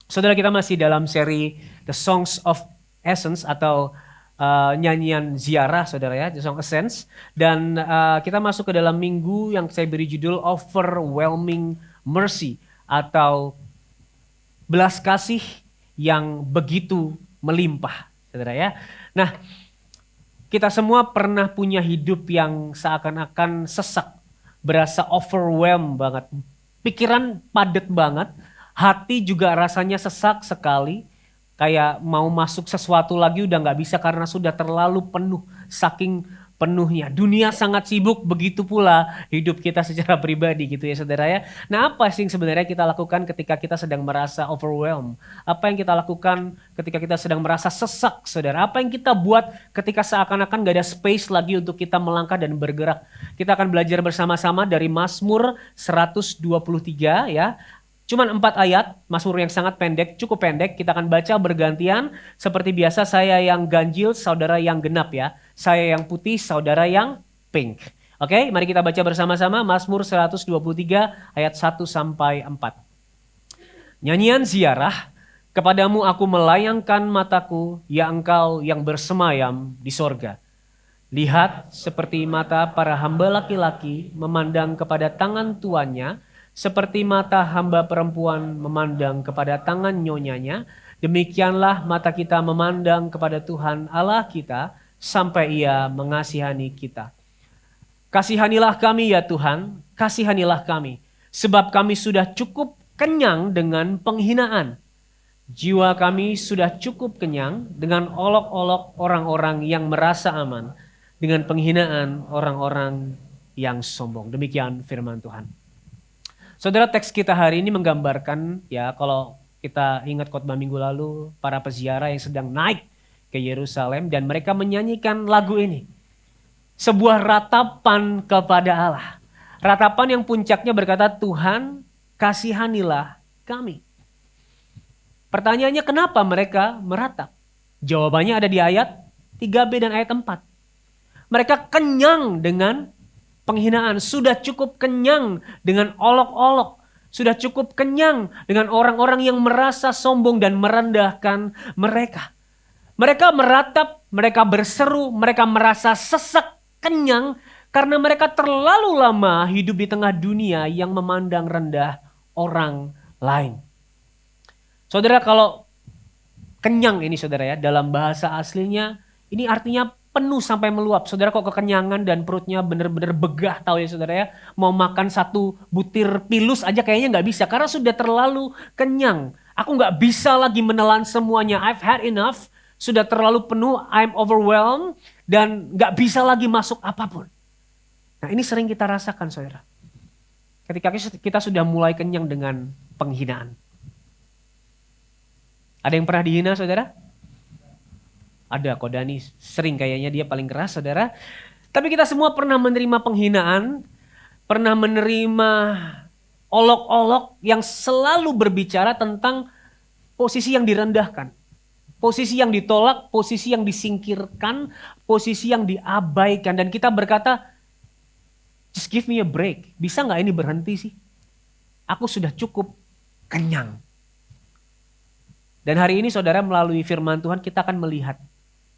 Saudara, kita masih dalam seri The Songs of Essence atau nyanyian ziarah, saudara ya, The Song Essence. Dan kita masuk ke dalam minggu yang saya beri judul Overwhelming Mercy atau belas kasih yang begitu melimpah, saudara ya. Nah, kita semua pernah punya hidup yang seakan-akan sesak, berasa overwhelmed banget. Pikiran padat banget, hati juga rasanya sesak sekali. Kayak mau masuk sesuatu lagi udah gak bisa karena sudah terlalu penuh, saking penuhnya. Dunia sangat sibuk, begitu pula hidup kita secara pribadi gitu ya saudara ya. Nah, apa sih yang sebenarnya kita lakukan ketika kita sedang merasa overwhelmed? Apa yang kita lakukan ketika kita sedang merasa sesak, saudara? Apa yang kita buat ketika seakan-akan gak ada space lagi untuk kita melangkah dan bergerak? Kita akan belajar bersama-sama dari Mazmur 123 ya. Cuman 4 ayat, Mazmur yang sangat pendek, cukup pendek. Kita akan baca bergantian. Seperti biasa, saya yang ganjil, saudara yang genap ya. Saya yang putih, saudara yang pink. Oke, mari kita baca bersama-sama Mazmur 123 ayat 1 sampai 4. Nyanyian ziarah, kepadamu aku melayangkan mataku, ya engkau yang bersemayam di sorga. Lihat seperti mata para hamba laki-laki memandang kepada tangan tuannya, seperti mata hamba perempuan memandang kepada tangan nyonyanya, demikianlah mata kita memandang kepada Tuhan Allah kita sampai Ia mengasihani kita. Kasihanilah kami ya Tuhan, kasihanilah kami, sebab kami sudah cukup kenyang dengan penghinaan. Jiwa kami sudah cukup kenyang dengan olok-olok orang-orang yang merasa aman, dengan penghinaan orang-orang yang sombong. Demikian firman Tuhan. Saudara, teks kita hari ini menggambarkan ya, kalau kita ingat khotbah minggu lalu, para peziarah yang sedang naik ke Yerusalem dan mereka menyanyikan lagu ini. Sebuah ratapan kepada Allah. Ratapan yang puncaknya berkata, Tuhan kasihanilah kami. Pertanyaannya, kenapa mereka meratap? Jawabannya ada di ayat 3b dan ayat 4. Mereka kenyang dengan penghinaan, sudah cukup kenyang dengan olok-olok, sudah cukup kenyang dengan orang-orang yang merasa sombong dan merendahkan mereka. Mereka meratap, mereka berseru, mereka merasa sesak, kenyang karena mereka terlalu lama hidup di tengah dunia yang memandang rendah orang lain. Saudara, kalau kenyang ini saudara ya, dalam bahasa aslinya ini artinya penuh sampai meluap. Saudara, kok kekenyangan dan perutnya benar-benar begah tahu ya saudara ya. Mau makan satu butir pilus aja kayaknya gak bisa karena sudah terlalu kenyang. Aku gak bisa lagi menelan semuanya. I've had enough. Sudah terlalu penuh, I'm overwhelmed dan gak bisa lagi masuk apapun. Nah, ini sering kita rasakan saudara. Ketika kita sudah mulai kenyang dengan penghinaan. Ada yang pernah dihina saudara? Ada, kok Dani sering kayaknya dia paling keras saudara. Tapi kita semua pernah menerima penghinaan, pernah menerima olok-olok yang selalu berbicara tentang posisi yang direndahkan. Posisi yang ditolak, posisi yang disingkirkan, posisi yang diabaikan. Dan kita berkata, just give me a break. Bisa gak ini berhenti sih? Aku sudah cukup kenyang. Dan hari ini saudara melalui firman Tuhan kita akan melihat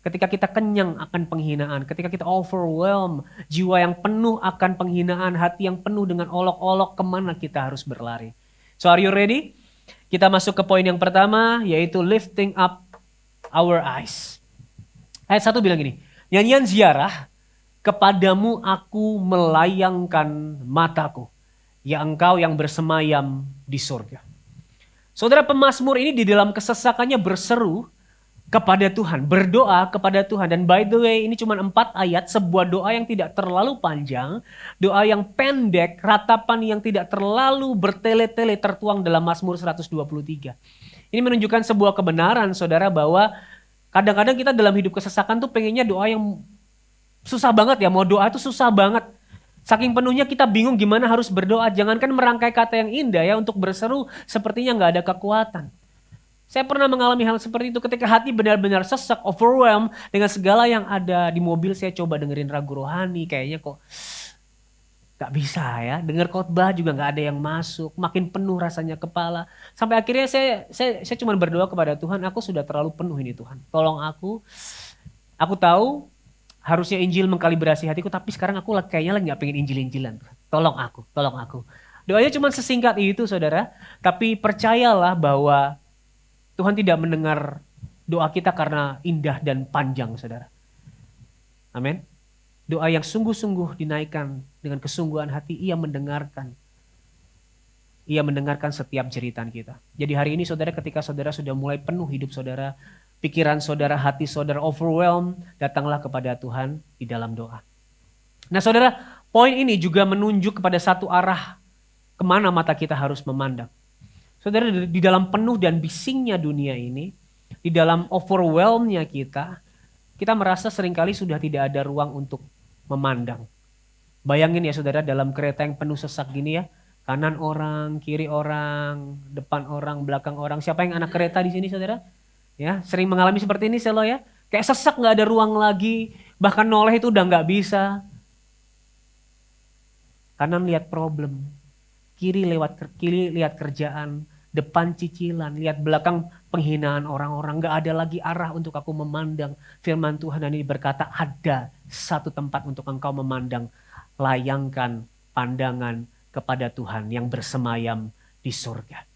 ketika kita kenyang akan penghinaan, ketika kita overwhelmed, jiwa yang penuh akan penghinaan, hati yang penuh dengan olok-olok, kemana kita harus berlari. So are you ready? Kita masuk ke poin yang pertama, yaitu lifting up our eyes. Ayat 1 bilang gini, nyanyian ziarah, kepadamu aku melayangkan mataku, ya engkau yang bersemayam di surga. Saudara, pemazmur ini di dalam kesesakannya berseru kepada Tuhan, berdoa kepada Tuhan. Dan by the way, ini cuma 4 ayat, sebuah doa yang tidak terlalu panjang, doa yang pendek, ratapan yang tidak terlalu bertele-tele tertuang dalam Mazmur 123. Ini menunjukkan sebuah kebenaran saudara bahwa kadang-kadang kita dalam hidup kesesakan tuh pengennya doa yang susah banget ya, mau doa itu susah banget. Saking penuhnya kita bingung gimana harus berdoa, jangankan merangkai kata yang indah ya, untuk berseru sepertinya gak ada kekuatan. Saya pernah mengalami hal seperti itu ketika hati benar-benar sesak, overwhelmed dengan segala yang ada di mobil. Saya coba dengerin ragu rohani, kayaknya kok Gak bisa ya, dengar khotbah juga gak ada yang masuk, makin penuh rasanya kepala. Sampai akhirnya saya cuma berdoa kepada Tuhan, aku sudah terlalu penuh ini Tuhan. Tolong aku tahu harusnya Injil mengkalibrasi hatiku, tapi sekarang aku kayaknya lagi gak pengen Injil-Injilan. Tolong aku, tolong aku. Doanya cuma sesingkat itu saudara, tapi percayalah bahwa Tuhan tidak mendengar doa kita karena indah dan panjang saudara. Amin. Doa yang sungguh-sungguh dinaikkan dengan kesungguhan hati, ia mendengarkan. Ia mendengarkan setiap jeritan kita. Jadi hari ini saudara, ketika saudara sudah mulai penuh hidup saudara, pikiran saudara, hati saudara overwhelmed, datanglah kepada Tuhan di dalam doa. Nah saudara, poin ini juga menunjuk kepada satu arah kemana mata kita harus memandang. Saudara, di dalam penuh dan bisingnya dunia ini, di dalam overwhelmnya kita merasa seringkali sudah tidak ada ruang untuk memandang. Bayangin ya saudara, dalam kereta yang penuh sesak gini ya, kanan orang, kiri orang, depan orang, belakang orang. Siapa yang anak kereta di sini saudara? Ya, sering mengalami seperti ini selo ya. Kayak sesak, nggak ada ruang lagi, bahkan noleh itu udah nggak bisa. Kanan lihat problem, kiri lihat kerjaan, depan cicilan, lihat belakang penghinaan orang-orang. Gak ada lagi arah untuk aku memandang firman Tuhan. Dan ini berkata ada satu tempat untuk engkau memandang. Layangkan pandangan kepada Tuhan yang bersemayam di surga.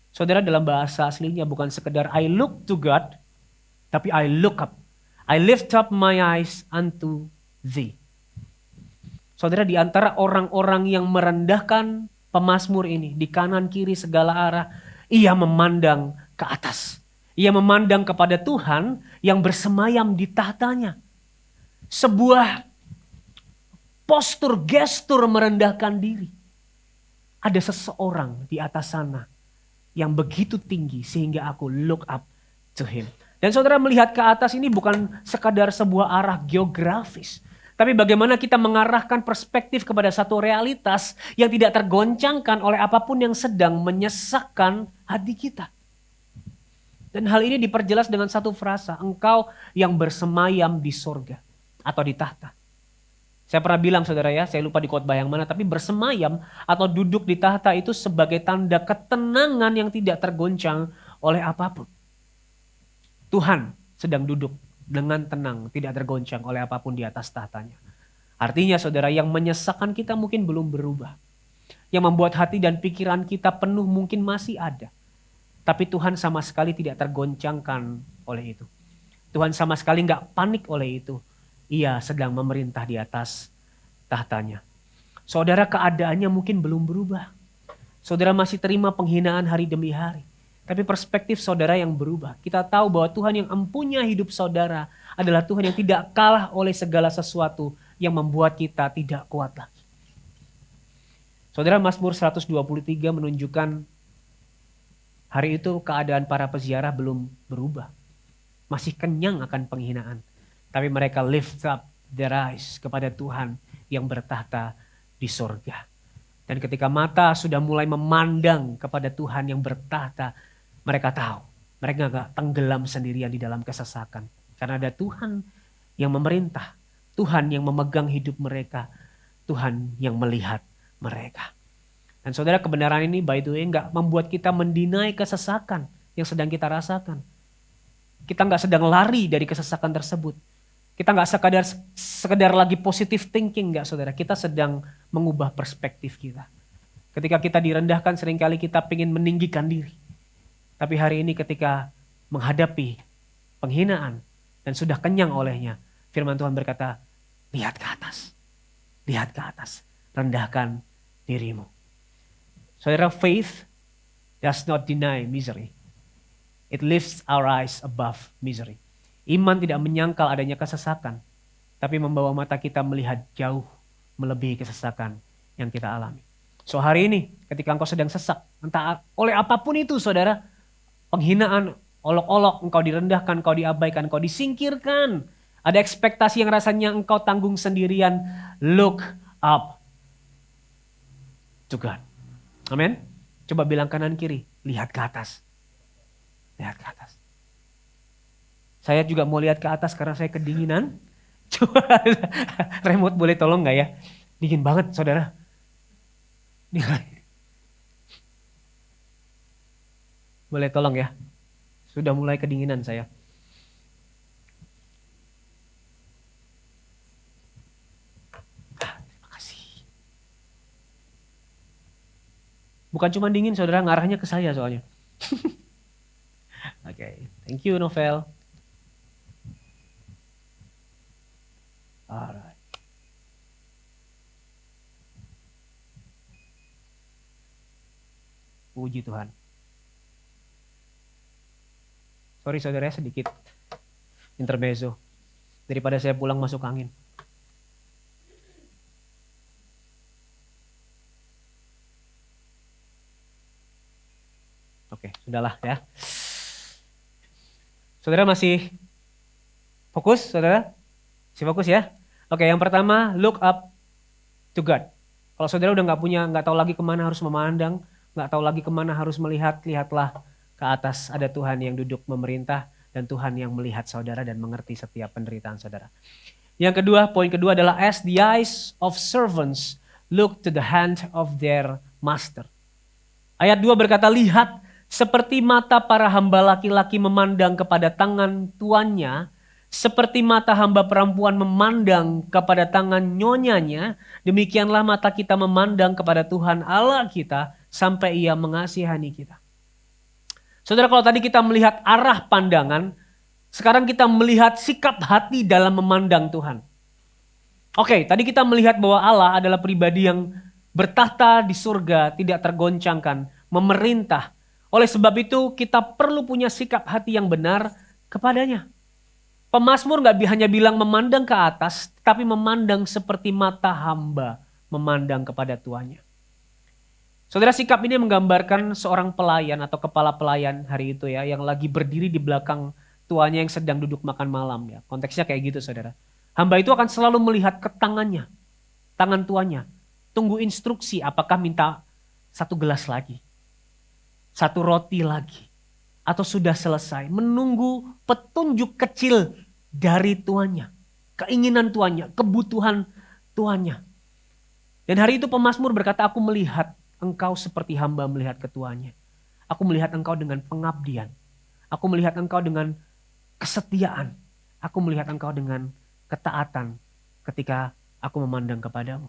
Saudara, dalam bahasa aslinya bukan sekedar I look to God, tapi I look up. I lift up my eyes unto thee. Saudara, di antara orang-orang yang merendahkan pemazmur ini, di kanan kiri segala arah, ia memandang ke atas. Ia memandang kepada Tuhan yang bersemayam di tahtanya. Sebuah postur, gestur merendahkan diri. Ada seseorang di atas sana yang begitu tinggi sehingga aku look up to him. Dan saudara, melihat ke atas ini bukan sekadar sebuah arah geografis. Tapi bagaimana kita mengarahkan perspektif kepada satu realitas yang tidak tergoncangkan oleh apapun yang sedang menyesakkan hati kita. Dan hal ini diperjelas dengan satu frasa, engkau yang bersemayam di sorga atau di tahta. Saya pernah bilang saudara ya, saya lupa di khotbah yang mana, tapi bersemayam atau duduk di tahta itu sebagai tanda ketenangan yang tidak tergoncang oleh apapun. Tuhan sedang duduk dengan tenang, tidak tergoncang oleh apapun di atas tahtanya. Artinya saudara, yang menyesakkan kita mungkin belum berubah. Yang membuat hati dan pikiran kita penuh mungkin masih ada. Tapi Tuhan sama sekali tidak tergoncangkan oleh itu. Tuhan sama sekali gak panik oleh itu. Ia sedang memerintah di atas tahtanya. Saudara, keadaannya mungkin belum berubah. Saudara masih terima penghinaan hari demi hari. Tapi perspektif saudara yang berubah. Kita tahu bahwa Tuhan yang empunya hidup saudara adalah Tuhan yang tidak kalah oleh segala sesuatu yang membuat kita tidak kuat lagi. Saudara, Mazmur 123 menunjukkan hari itu keadaan para peziarah belum berubah. Masih kenyang akan penghinaan. Tapi mereka lift up their eyes kepada Tuhan yang bertahta di sorga. Dan ketika mata sudah mulai memandang kepada Tuhan yang bertahta, mereka tahu, mereka gak tenggelam sendirian di dalam kesesakan. Karena ada Tuhan yang memerintah, Tuhan yang memegang hidup mereka, Tuhan yang melihat mereka. Dan saudara, kebenaran ini by the way gak membuat kita mendinai kesesakan yang sedang kita rasakan. Kita gak sedang lari dari kesesakan tersebut. Kita gak sekedar lagi positive thinking, gak saudara. Kita sedang mengubah perspektif kita. Ketika kita direndahkan, seringkali kita ingin meninggikan diri. Tapi hari ini ketika menghadapi penghinaan dan sudah kenyang olehnya, firman Tuhan berkata, lihat ke atas, rendahkan dirimu. Saudara, faith does not deny misery. It lifts our eyes above misery. Iman tidak menyangkal adanya kesesakan, tapi membawa mata kita melihat jauh melebihi kesesakan yang kita alami. So hari ini ketika engkau sedang sesak, entah oleh apapun itu saudara, penghinaan, olok-olok, engkau direndahkan, engkau diabaikan, engkau disingkirkan. Ada ekspektasi yang rasanya engkau tanggung sendirian. Look up to God. Amin. Coba bilang kanan kiri, lihat ke atas. Lihat ke atas. Saya juga mau lihat ke atas karena saya kedinginan. Coba remote boleh tolong gak ya? Dingin banget saudara. Boleh tolong ya. Sudah mulai kedinginan saya. Terima kasih. Bukan cuma dingin saudara, ngarahnya ke saya soalnya. Oke, thank you Novel. Alright. Puji Tuhan. Sorry saudara, sedikit intermezzo. Daripada saya pulang masuk angin. Oke, sudahlah ya. Saudara masih fokus, saudara? Masih fokus ya? Oke, yang pertama, look up to God. Kalau saudara udah nggak tahu lagi kemana harus memandang, nggak tahu lagi kemana harus melihat, lihatlah ke atas. Ada Tuhan yang duduk memerintah dan Tuhan yang melihat saudara dan mengerti setiap penderitaan saudara. Yang kedua, poin kedua adalah as the eyes of servants look to the hand of their master. Ayat 2 berkata, lihat seperti mata para hamba laki-laki memandang kepada tangan tuannya, seperti mata hamba perempuan memandang kepada tangan nyonyanya, demikianlah mata kita memandang kepada Tuhan Allah kita sampai Ia mengasihani kita. Saudara, kalau tadi kita melihat arah pandangan, sekarang kita melihat sikap hati dalam memandang Tuhan. Oke, tadi kita melihat bahwa Allah adalah pribadi yang bertahta di surga, tidak tergoncangkan, memerintah. Oleh sebab itu kita perlu punya sikap hati yang benar kepadanya. Pemazmur gak hanya bilang memandang ke atas, tapi memandang seperti mata hamba memandang kepada tuannya. Saudara, sikap ini menggambarkan seorang pelayan atau kepala pelayan hari itu ya, yang lagi berdiri di belakang tuannya yang sedang duduk makan malam ya. Konteksnya kayak gitu saudara. Hamba itu akan selalu melihat ke tangannya, tangan tuannya. Tunggu instruksi apakah minta 1 gelas lagi, 1 roti lagi, atau sudah selesai. Menunggu petunjuk kecil dari tuannya, keinginan tuannya, kebutuhan tuannya. Dan hari itu pemazmur berkata, aku melihat engkau seperti hamba melihat ketuanya. Aku melihat engkau dengan pengabdian. Aku melihat engkau dengan kesetiaan. Aku melihat engkau dengan ketaatan ketika aku memandang kepadamu.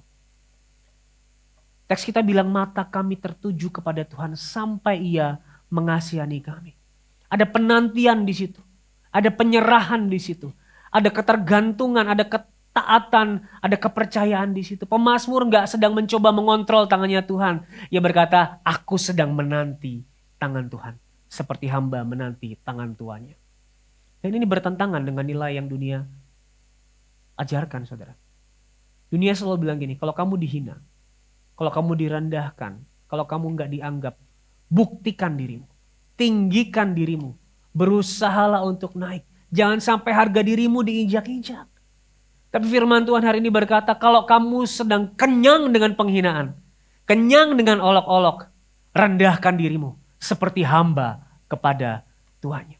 Teks kita bilang mata kami tertuju kepada Tuhan sampai Ia mengasihani kami. Ada penantian di situ. Ada penyerahan di situ. Ada ketergantungan, ada ketaatan, ada kepercayaan di situ. Pemazmur gak sedang mencoba mengontrol tangannya Tuhan. Ia berkata, aku sedang menanti tangan Tuhan. Seperti hamba menanti tangan tuannya. Dan ini bertentangan dengan nilai yang dunia ajarkan saudara. Dunia selalu bilang gini, kalau kamu dihina, kalau kamu direndahkan, kalau kamu gak dianggap, buktikan dirimu. Tinggikan dirimu. Berusahalah untuk naik. Jangan sampai harga dirimu diinjak-injak. Tapi firman Tuhan hari ini berkata, kalau kamu sedang kenyang dengan penghinaan, kenyang dengan olok-olok, rendahkan dirimu seperti hamba kepada Tuhannya.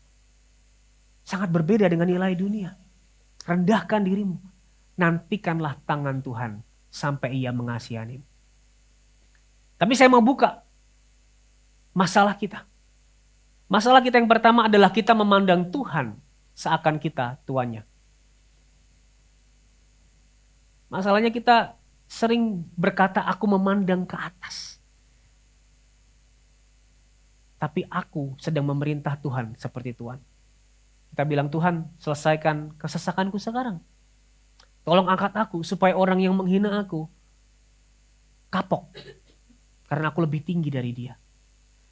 Sangat berbeda dengan nilai dunia. Rendahkan dirimu. Nantikanlah tangan Tuhan sampai Ia mengasihanimu. Tapi saya mau buka masalah kita. Masalah kita yang pertama adalah kita memandang Tuhan seakan kita tuannya. Masalahnya kita sering berkata aku memandang ke atas. Tapi aku sedang memerintah Tuhan seperti Tuhan. Kita bilang Tuhan selesaikan kesesakanku sekarang. Tolong angkat aku supaya orang yang menghina aku kapok. Karena aku lebih tinggi dari dia.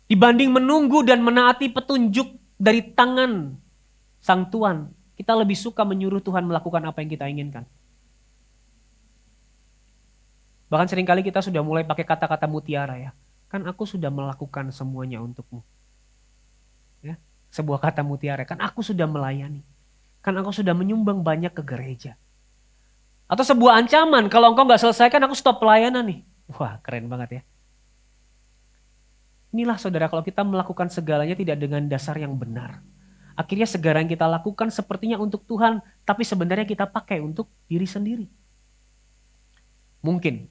Dibanding menunggu dan menaati petunjuk dari tangan Sang Tuhan, kita lebih suka menyuruh Tuhan melakukan apa yang kita inginkan. Bahkan seringkali kita sudah mulai pakai kata-kata mutiara ya. Kan aku sudah melakukan semuanya untukmu. Ya, sebuah kata mutiara, kan aku sudah melayani. Kan aku sudah menyumbang banyak ke gereja. Atau sebuah ancaman, kalau engkau gak selesaikan aku stop pelayanan nih. Wah keren banget ya. Inilah saudara, kalau kita melakukan segalanya tidak dengan dasar yang benar. Akhirnya segala yang kita lakukan sepertinya untuk Tuhan, tapi sebenarnya kita pakai untuk diri sendiri. Mungkin.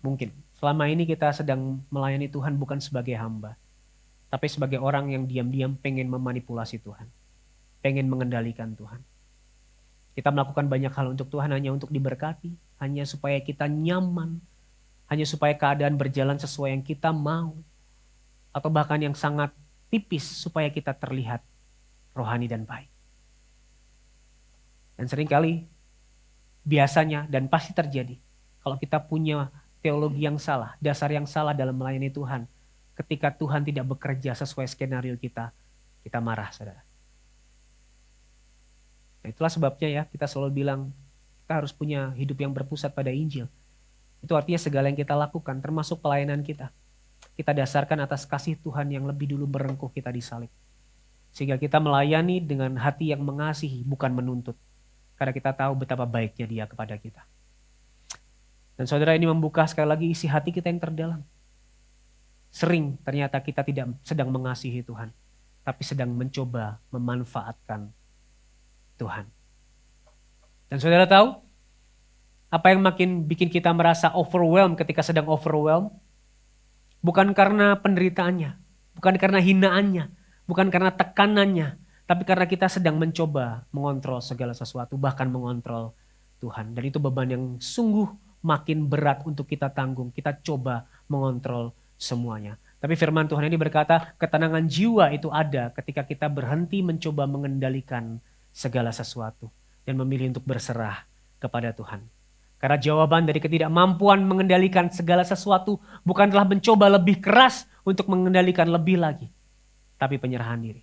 Selama ini kita sedang melayani Tuhan bukan sebagai hamba. Tapi sebagai orang yang diam-diam pengen memanipulasi Tuhan. Pengen mengendalikan Tuhan. Kita melakukan banyak hal untuk Tuhan hanya untuk diberkati. Hanya supaya kita nyaman. Hanya supaya keadaan berjalan sesuai yang kita mau. Atau bahkan yang sangat tipis supaya kita terlihat rohani dan baik. Dan seringkali biasanya dan pasti terjadi kalau kita punya teologi yang salah, dasar yang salah dalam melayani Tuhan. Ketika Tuhan tidak bekerja sesuai skenario kita marah, saudara. Nah, itulah sebabnya ya kita selalu bilang kita harus punya hidup yang berpusat pada Injil. Itu artinya segala yang kita lakukan termasuk pelayanan kita dasarkan atas kasih Tuhan yang lebih dulu berengkuh kita di salib. Sehingga kita melayani dengan hati yang mengasihi, bukan menuntut. Karena kita tahu betapa baiknya Dia kepada kita. Dan saudara, ini membuka sekali lagi isi hati kita yang terdalam. Sering ternyata kita tidak sedang mengasihi Tuhan, tapi sedang mencoba memanfaatkan Tuhan. Dan saudara tahu, apa yang makin bikin kita merasa overwhelmed ketika sedang overwhelmed? Bukan karena penderitaannya, bukan karena hinaannya, bukan karena tekanannya, tapi karena kita sedang mencoba mengontrol segala sesuatu, bahkan mengontrol Tuhan. Dan itu beban yang sungguh makin berat untuk kita tanggung. Kita coba mengontrol semuanya. Tapi firman Tuhan ini berkata, ketenangan jiwa itu ada ketika kita berhenti mencoba mengendalikan segala sesuatu dan memilih untuk berserah kepada Tuhan. Karena jawaban dari ketidakmampuan mengendalikan segala sesuatu bukanlah mencoba lebih keras untuk mengendalikan lebih lagi, tapi penyerahan diri.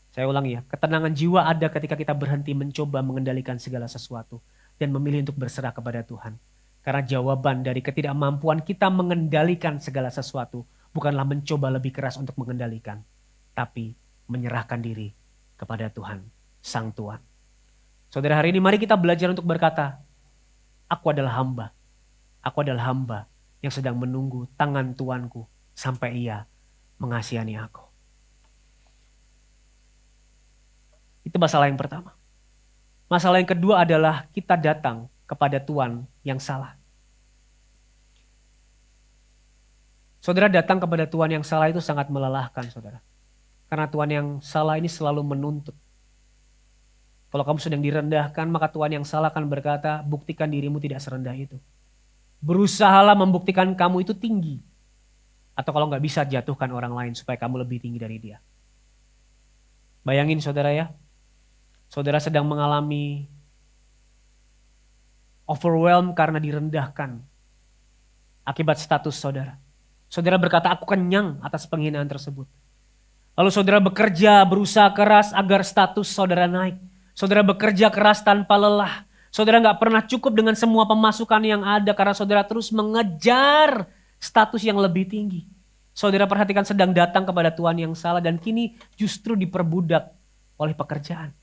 Saya ulangi ya, ketenangan jiwa ada ketika kita berhenti mencoba mengendalikan segala sesuatu dan memilih untuk berserah kepada Tuhan. Karena jawaban dari ketidakmampuan kita mengendalikan segala sesuatu bukanlah mencoba lebih keras untuk mengendalikan, tapi menyerahkan diri kepada Tuhan, Sang Tuhan. Saudara, hari ini mari kita belajar untuk berkata, aku adalah hamba. Aku adalah hamba yang sedang menunggu tangan Tuanku sampai Ia mengasihani aku. Itu masalah yang pertama. Masalah yang kedua adalah kita datang kepada Tuhan yang salah. Saudara, datang kepada Tuhan yang salah itu sangat melelahkan, saudara. Karena Tuhan yang salah ini selalu menuntut. Kalau kamu sedang direndahkan, maka Tuhan yang salah akan berkata, buktikan dirimu tidak serendah itu. Berusahalah membuktikan kamu itu tinggi. Atau kalau nggak bisa, jatuhkan orang lain supaya kamu lebih tinggi dari dia. Bayangin saudara ya, saudara sedang mengalami overwhelmed karena direndahkan akibat status saudara. Saudara berkata, aku kenyang atas penghinaan tersebut. Lalu saudara bekerja, berusaha keras agar status saudara naik. Saudara bekerja keras tanpa lelah. Saudara gak pernah cukup dengan semua pemasukan yang ada karena saudara terus mengejar status yang lebih tinggi. Saudara perhatikan sedang datang kepada Tuhan yang salah dan kini justru diperbudak oleh pekerjaan.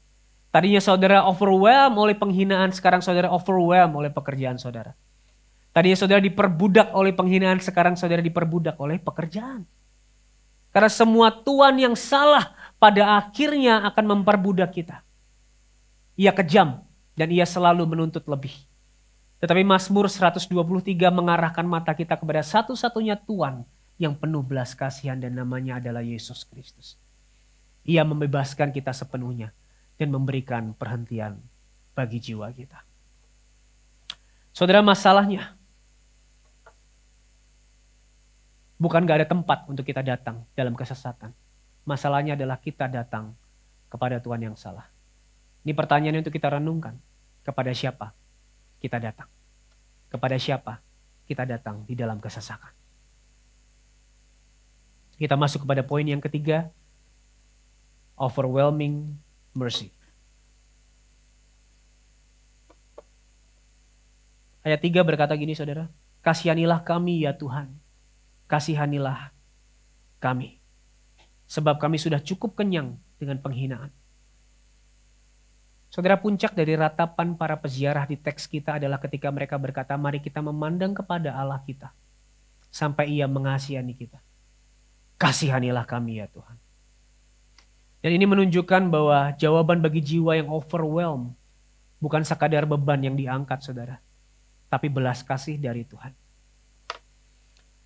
Tadinya saudara overwhelmed oleh penghinaan, sekarang saudara overwhelmed oleh pekerjaan saudara. Tadinya saudara diperbudak oleh penghinaan, sekarang saudara diperbudak oleh pekerjaan. Karena semua tuan yang salah pada akhirnya akan memperbudak kita. Ia kejam dan ia selalu menuntut lebih. Tetapi Mazmur 123 mengarahkan mata kita kepada satu-satunya Tuan yang penuh belas kasihan dan namanya adalah Yesus Kristus. Ia membebaskan kita sepenuhnya dan memberikan perhentian bagi jiwa kita. Saudara, masalahnya bukan gak ada tempat untuk kita datang dalam kesesatan. Masalahnya adalah kita datang kepada Tuhan yang salah. Ini pertanyaan untuk kita renungkan. Kepada siapa kita datang? Kepada siapa kita datang di dalam kesesakan? Kita masuk kepada poin yang ketiga. Overwhelming mercy. Ayat 3 berkata gini saudara. Kasihanilah kami ya Tuhan. Kasihanilah kami. Sebab kami sudah cukup kenyang dengan penghinaan. Saudara, puncak dari ratapan para peziarah di teks kita adalah ketika mereka berkata, mari kita memandang kepada Allah kita. Sampai Ia mengasihani kita. Kasihanilah kami ya Tuhan. Dan ini menunjukkan bahwa jawaban bagi jiwa yang overwhelmed bukan sekadar beban yang diangkat saudara. tapi belas kasih dari Tuhan.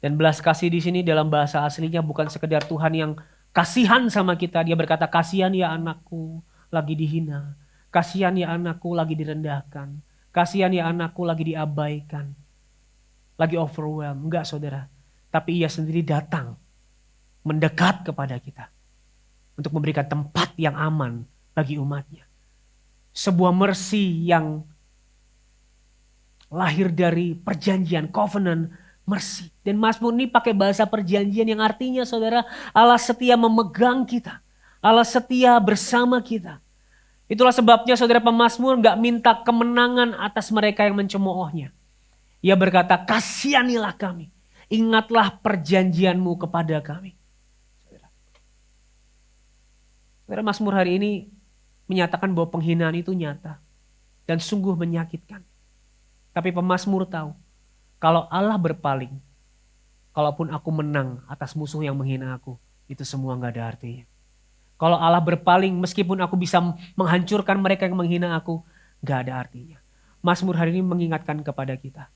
Dan belas kasih di sini dalam bahasa aslinya bukan sekedar Tuhan yang kasihan sama kita. Dia berkata, kasihan ya anakku lagi dihina. Kasihan ya anakku lagi direndahkan. Kasihan ya anakku lagi diabaikan. Lagi overwhelmed. Enggak saudara. Tapi ia sendiri datang mendekat kepada kita. Untuk memberikan tempat yang aman bagi umatnya. Sebuah mercy yang lahir dari perjanjian, covenant, mercy. Dan Mazmur ini pakai bahasa perjanjian yang artinya saudara, Allah setia memegang kita. Allah setia bersama kita. Itulah sebabnya saudara pemazmur gak minta kemenangan atas mereka yang mencemoohnya. Ia berkata, kasihanilah kami. Ingatlah perjanjianmu kepada kami. Saudara, Mazmur hari ini menyatakan bahwa penghinaan itu nyata. Dan sungguh menyakitkan. Tapi pemazmur tahu, kalau Allah berpaling, kalaupun aku menang atas musuh yang menghina aku, itu semua gak ada artinya. Kalau Allah berpaling, meskipun aku bisa menghancurkan mereka yang menghina aku, gak ada artinya. Mazmur hari ini mengingatkan kepada kita,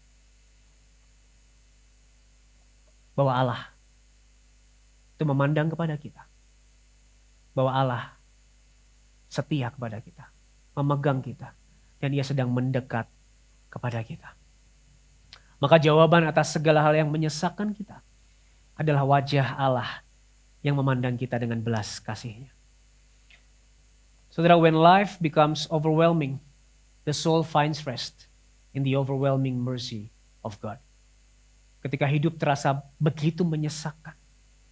bahwa Allah itu memandang kepada kita. Bahwa Allah setia kepada kita, memegang kita, dan Ia sedang mendekat kepada kita. Maka jawaban atas segala hal yang menyesakkan kita adalah wajah Allah yang memandang kita dengan belas kasih-Nya. Saudara, when life becomes overwhelming, the soul finds rest in the overwhelming mercy of God. Ketika hidup terasa begitu menyesakkan,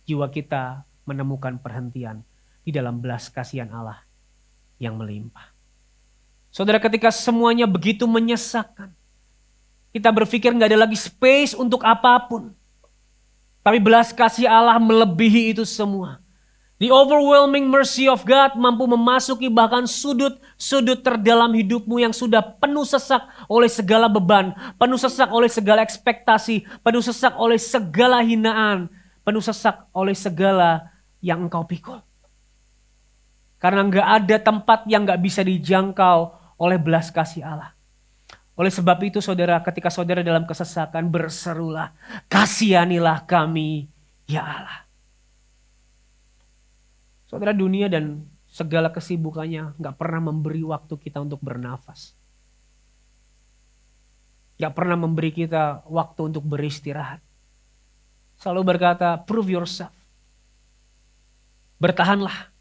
jiwa kita menemukan perhentian di dalam belas kasihan Allah yang melimpah. Saudara, ketika semuanya begitu menyesakkan, kita berpikir gak ada lagi space untuk apapun. Tapi belas kasih Allah melebihi itu semua. The overwhelming mercy of God mampu memasuki bahkan sudut-sudut terdalam hidupmu yang sudah penuh sesak oleh segala beban, penuh sesak oleh segala ekspektasi, penuh sesak oleh segala hinaan, penuh sesak oleh segala yang engkau pikul. Karena gak ada tempat yang gak bisa dijangkau oleh belas kasih Allah. Oleh sebab itu saudara, ketika saudara dalam kesesakan berserulah, kasihanilah kami ya Allah. Saudara, dunia dan segala kesibukannya gak pernah memberi waktu kita untuk bernafas. Gak pernah memberi kita waktu untuk beristirahat. Selalu berkata, prove yourself. Bertahanlah.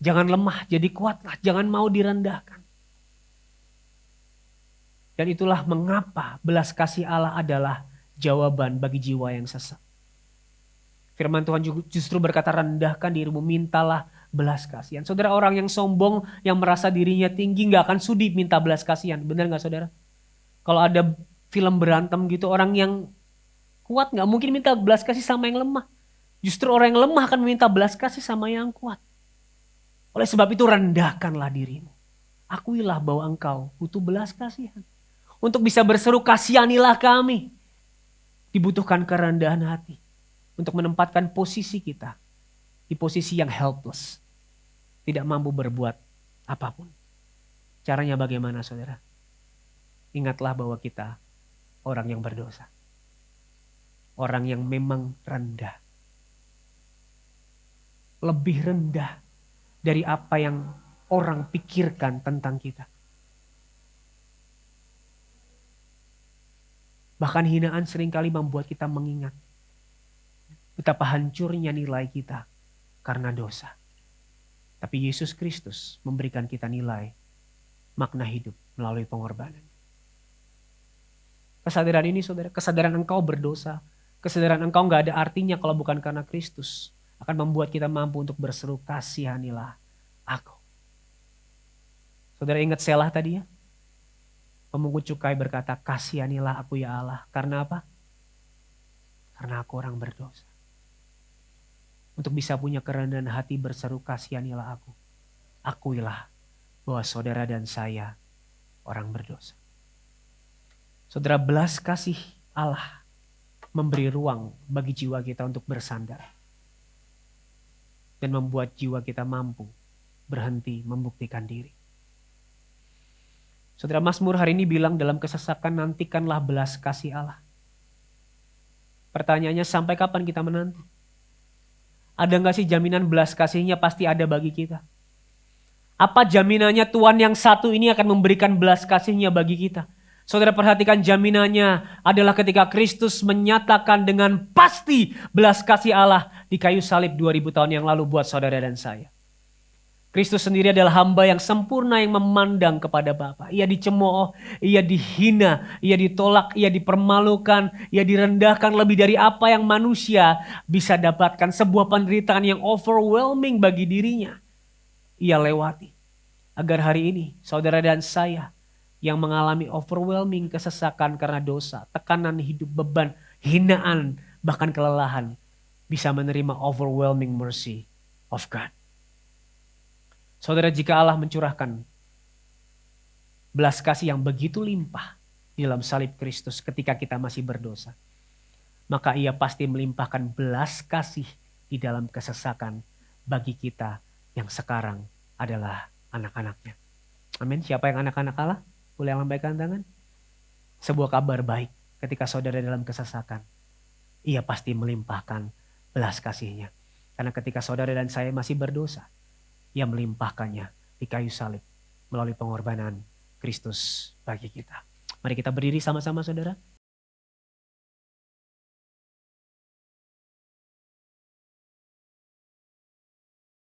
Jangan lemah, jadi kuatlah. Jangan mau direndahkan. Dan itulah mengapa belas kasih Allah adalah jawaban bagi jiwa yang sesak. Firman Tuhan justru berkata, rendahkan dirimu, mintalah belas kasihan. Saudara, orang yang sombong, yang merasa dirinya tinggi, gak akan sudi minta belas kasihan. Benar gak saudara? Kalau ada film berantem gitu, orang yang kuat gak mungkin minta belas kasih sama yang lemah. Justru orang yang lemah akan meminta belas kasih sama yang kuat. Oleh sebab itu rendahkanlah dirimu. Akuilah bahwa engkau butuh belas kasihan. Untuk bisa berseru, kasihanilah kami. Dibutuhkan kerendahan hati. Untuk menempatkan posisi kita di posisi yang helpless. Tidak mampu berbuat apapun. Caranya bagaimana saudara? Ingatlah bahwa kita orang yang berdosa. Orang yang memang rendah. Lebih rendah dari apa yang orang pikirkan tentang kita. Bahkan hinaan seringkali membuat kita mengingat betapa hancurnya nilai kita karena dosa. Tapi Yesus Kristus memberikan kita nilai, makna hidup melalui pengorbanan. Kesadaran ini saudara, kesadaran engkau berdosa, kesadaran engkau gak ada artinya kalau bukan karena Kristus, akan membuat kita mampu untuk berseru, kasihanilah aku. Saudara ingat Selah tadi ya? Pemungut cukai berkata, kasihanilah aku ya Allah. Karena apa? Karena aku orang berdosa. Untuk bisa punya kerendahan hati berseru, kasihanilah aku. Akuilah bahwa saudara dan saya orang berdosa. Saudara, belas kasih Allah memberi ruang bagi jiwa kita untuk bersandar. Dan membuat jiwa kita mampu berhenti membuktikan diri. Saudara, Mazmur hari ini bilang dalam kesesakan nantikanlah belas kasih Allah. Pertanyaannya, sampai kapan kita menanti? Ada nggak sih jaminan belas kasihnya pasti ada bagi kita? Apa jaminannya Tuhan yang satu ini akan memberikan belas kasihnya bagi kita? Saudara, perhatikan, jaminannya adalah ketika Kristus menyatakan dengan pasti belas kasih Allah di kayu salib 2000 tahun yang lalu buat saudara dan saya. Kristus sendiri adalah hamba yang sempurna yang memandang kepada Bapa. Ia dicemooh, ia dihina, ia ditolak, ia dipermalukan, ia direndahkan lebih dari apa yang manusia bisa dapatkan. Sebuah penderitaan yang overwhelming bagi dirinya. Ia lewati. Agar hari ini saudara dan saya yang mengalami overwhelming kesesakan karena dosa, tekanan hidup, beban, hinaan, bahkan kelelahan, bisa menerima overwhelming mercy of God. Saudara, jika Allah mencurahkan belas kasih yang begitu limpah di dalam salib Kristus ketika kita masih berdosa, maka ia pasti melimpahkan belas kasih di dalam kesesakan bagi kita yang sekarang adalah anak-anaknya. Amin. Siapa yang anak-anak Allah? Boleh lambaikan tangan. Sebuah kabar baik ketika saudara dalam kesesakan, ia pasti melimpahkan belas kasihnya. Karena ketika saudara dan saya masih berdosa, ia melimpahkannya di kayu salib melalui pengorbanan Kristus bagi kita. Mari kita berdiri sama-sama, saudara.